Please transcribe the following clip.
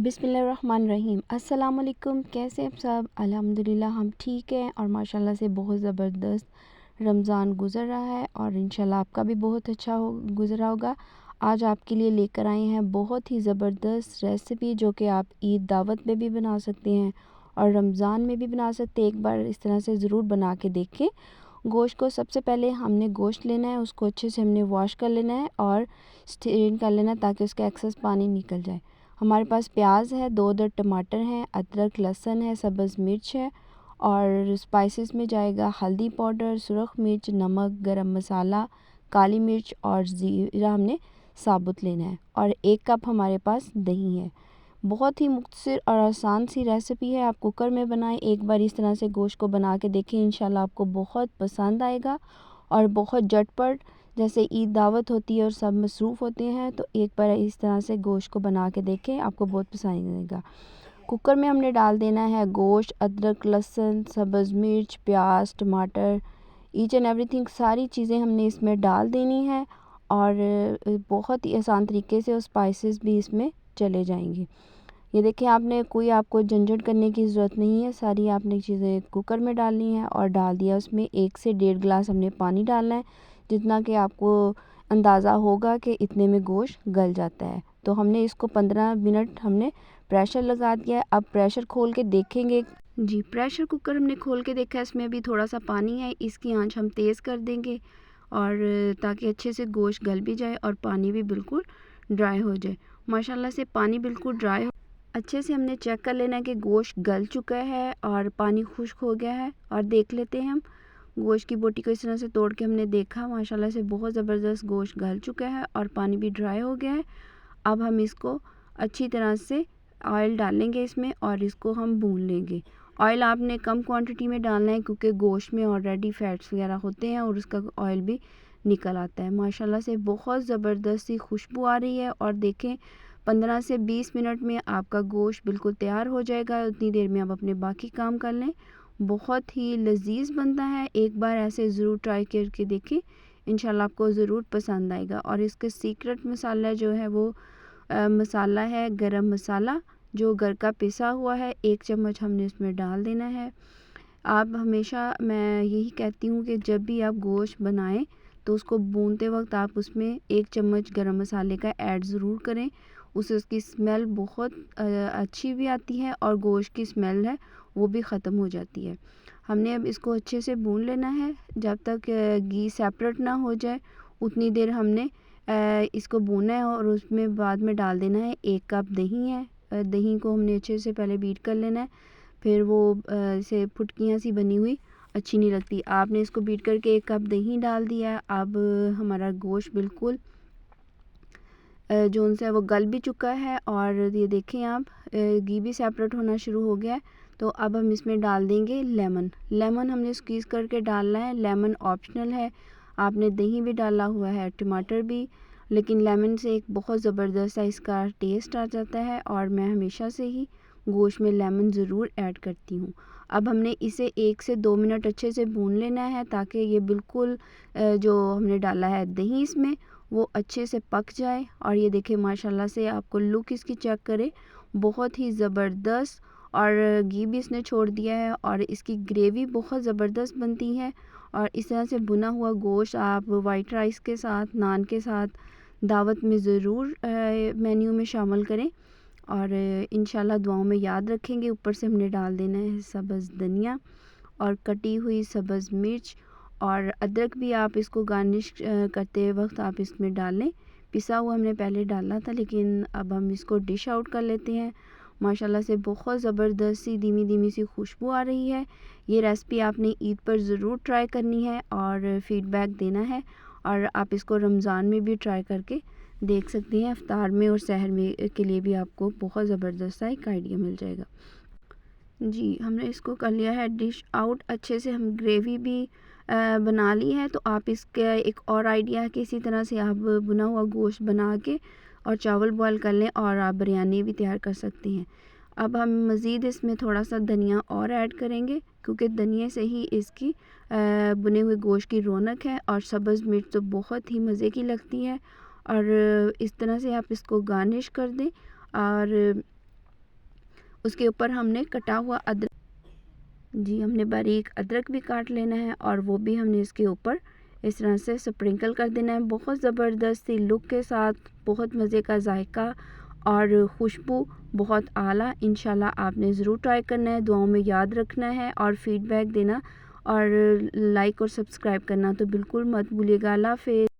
बिस्मिल्लाहिर्रहमानिर्रहीम। अस्सलाम वालेकुम। कैसे आप सब? अल्हम्दुलिल्लाह हम ठीक हैं और माशाल्लाह से बहुत ज़बरदस्त रमज़ान गुज़र रहा है और इंशाल्लाह आपका भी बहुत अच्छा गुज़रा होगा। आज आपके लिए लेकर आए हैं बहुत ही ज़बरदस्त रेसिपी जो कि आप ईद दावत में भी बना सकते हैं और रमज़ान में भी बना सकते हैं। एक बार इस तरह से ज़रूर बना के देखें। गोश्त को सबसे पहले हमने गोश्त लेना है, उसको अच्छे से हमने वॉश कर लेना है और स्टेन कर लेना है ताकि उसका एक्सेस पानी निकल जाए। हमारे पास प्याज है, 2 टमाटर हैं, अदरक लहसुन है, सब्ज़ मिर्च है और स्पाइसेस में जाएगा हल्दी पाउडर, सुरख मिर्च, नमक, गरम मसाला, काली मिर्च और ज़ीरा हमने साबुत लेना है और 1 कप हमारे पास दही है। बहुत ही मुख्तसर और आसान सी रेसिपी है। आप कुकर में बनाएं, एक बार इस तरह से गोश्त को बना के देखें, इंशाल्लाह आपको बहुत पसंद आएगा और बहुत झटपट। जैसे ईद दावत होती है और सब मसरूफ़ होते हैं, तो एक बार इस तरह से गोश्त को बना के देखें, आपको बहुत पसंद आएगा। कुकर में हमने डाल देना है गोश्त, अदरक लहसुन, सब्ज़ मिर्च, प्याज, टमाटर, ईच एंड एवरीथिंग सारी चीज़ें हमने इसमें डाल देनी है और बहुत ही आसान तरीके से और स्पाइसेस भी इसमें चले जाएंगे। ये देखिए, आपको झंझट करने की ज़रूरत नहीं है। सारी आपने चीज़ें कुकर में डालनी है और डाल दिया। उसमें 1 से 1.5 गिलास हमने पानी डालना है, जितना कि आपको अंदाज़ा होगा कि इतने में गोश्त गल जाता है। तो हमने इसको 15 मिनट हमने प्रेशर लगा दिया है। अब प्रेशर खोल के देखेंगे। जी, प्रेशर कुकर हमने खोल के देखा है, इसमें अभी थोड़ा सा पानी है। इसकी आंच हम तेज़ कर देंगे और ताकि अच्छे से गोश्त गल भी जाए और पानी भी बिल्कुल ड्राई हो जाए। माशाल्लाह से पानी बिल्कुल ड्राई अच्छे से हमने चेक कर लेना है कि गोश्त गल चुका है और पानी खुश्क हो गया है। और देख लेते हैं हम गोश्त की बोटी को इस तरह से तोड़ के हमने देखा, माशाल्लाह से बहुत ज़बरदस्त गोश्त गल चुका है और पानी भी ड्राई हो गया है। अब हम इसको अच्छी तरह से ऑयल डालेंगे इसमें और इसको हम भून लेंगे। ऑयल आपने कम क्वांटिटी में डालना है क्योंकि गोश्त में ऑलरेडी फैट्स वगैरह होते हैं और उसका ऑयल भी निकल आता है। माशाल्लाह से बहुत ज़बरदस्त सी खुशबू आ रही है और देखें 15 से 20 मिनट में आपका गोश्त बिल्कुल तैयार हो जाएगा। उतनी देर में आप अपने बाकी काम कर लें। बहुत ही लजीज बनता है, एक बार ऐसे ज़रूर ट्राई करके देखें, इंशाल्लाह आपको ज़रूर पसंद आएगा। और इसके सीक्रेट मसाला जो है वो मसाला है गरम मसाला, जो घर का पिसा हुआ है। 1 चम्मच हमने इसमें डाल देना है। आप हमेशा, मैं यही कहती हूँ कि जब भी आप गोश्त बनाएं तो उसको भूनते वक्त आप उसमें 1 चम्मच गरम मसाले का ऐड ज़रूर करें। उससे उसकी स्मेल बहुत अच्छी भी आती है और गोश्त की स्मेल है वो भी ख़त्म हो जाती है। हमने अब इसको अच्छे से भून लेना है जब तक घी सेपरेट ना हो जाए, उतनी देर हमने इसको भूनना है। और उसमें बाद में डाल देना है 1 कप दही है। दही को हमने अच्छे से पहले बीट कर लेना है, फिर वो से फुटकियाँ सी बनी हुई अच्छी नहीं लगती। आपने इसको बीट करके 1 कप दही डाल दिया। अब हमारा गोश्त बिल्कुल जो उनसे वो गल भी चुका है और ये देखें आप घी भी सेपरेट होना शुरू हो गया है। तो अब हम इसमें डाल देंगे लेमन हमने स्क्वीज़ करके डालना है। लेमन ऑप्शनल है, आपने दही भी डाला हुआ है, टमाटर भी, लेकिन लेमन से एक बहुत ज़बरदस्त सा इसका टेस्ट आ जाता है और मैं हमेशा से ही गोश्त में लेमन ज़रूर ऐड करती हूँ। अब हमने इसे 1 से 2 मिनट अच्छे से भून लेना है ताकि ये बिल्कुल जो हमने डाला है दही इसमें वो अच्छे से पक जाए। और ये देखें माशाल्लाह से आपको लुक इसकी चेक करें, बहुत ही ज़बरदस्त और घी भी इसने छोड़ दिया है और इसकी ग्रेवी बहुत ज़बरदस्त बनती है। और इस तरह से भुना हुआ गोश्त आप वाइट राइस के साथ, नान के साथ दावत में ज़रूर मेन्यू में शामिल करें और इंशाल्लाह दुआओं में याद रखेंगे। ऊपर से हमने डाल देना है सब्ज़ धनिया और कटी हुई सब्ज़ मिर्च और अदरक भी आप इसको गार्निश करते वक्त आप इसमें डाल लें। पिसा हुआ हमने पहले डाला था, लेकिन अब हम इसको डिश आउट कर लेते हैं। माशाल्लाह से बहुत ज़बरदस्त सी धीमी धीमी सी खुशबू आ रही है। ये रेसिपी आपने ईद पर ज़रूर ट्राई करनी है और फ़ीडबैक देना है। और आप इसको रमज़ान में भी ट्राई करके देख सकते हैं। इफ्तार में और सहर में के लिए भी आपको बहुत ज़बरदस्त सा एक आइडिया मिल जाएगा। जी, हमने इसको कर लिया है डिश आउट। अच्छे से हम ग्रेवी भी बना ली है। तो आप इसका एक और आइडिया है कि इसी तरह से आप भुना हुआ गोश्त बना के और चावल बॉयल कर लें और आप बिरयानी भी तैयार कर सकते हैं। अब हम मज़ीद इसमें थोड़ा सा धनिया और ऐड करेंगे क्योंकि धनिया से ही इसकी भुने हुए गोश्त की रौनक है। और सब्ज़ मिर्च तो बहुत ही मज़े की लगती है। और इस तरह से आप इसको गार्निश कर दें और उसके ऊपर हमने कटा हुआ अदरक, जी हमने बारीक अदरक भी काट लेना है और वो भी हमने इसके ऊपर इस तरह से स्प्रिंकल कर देना है। बहुत ज़बरदस्त सी लुक के साथ, बहुत मज़े का जायका और खुशबू बहुत आला। इंशाल्लाह आपने ज़रूर ट्राई करना है, दुआओं में याद रखना है और फ़ीडबैक देना और लाइक और सब्सक्राइब करना तो बिल्कुल मत भूलिएगा। अल्लाह हाफ़िज़।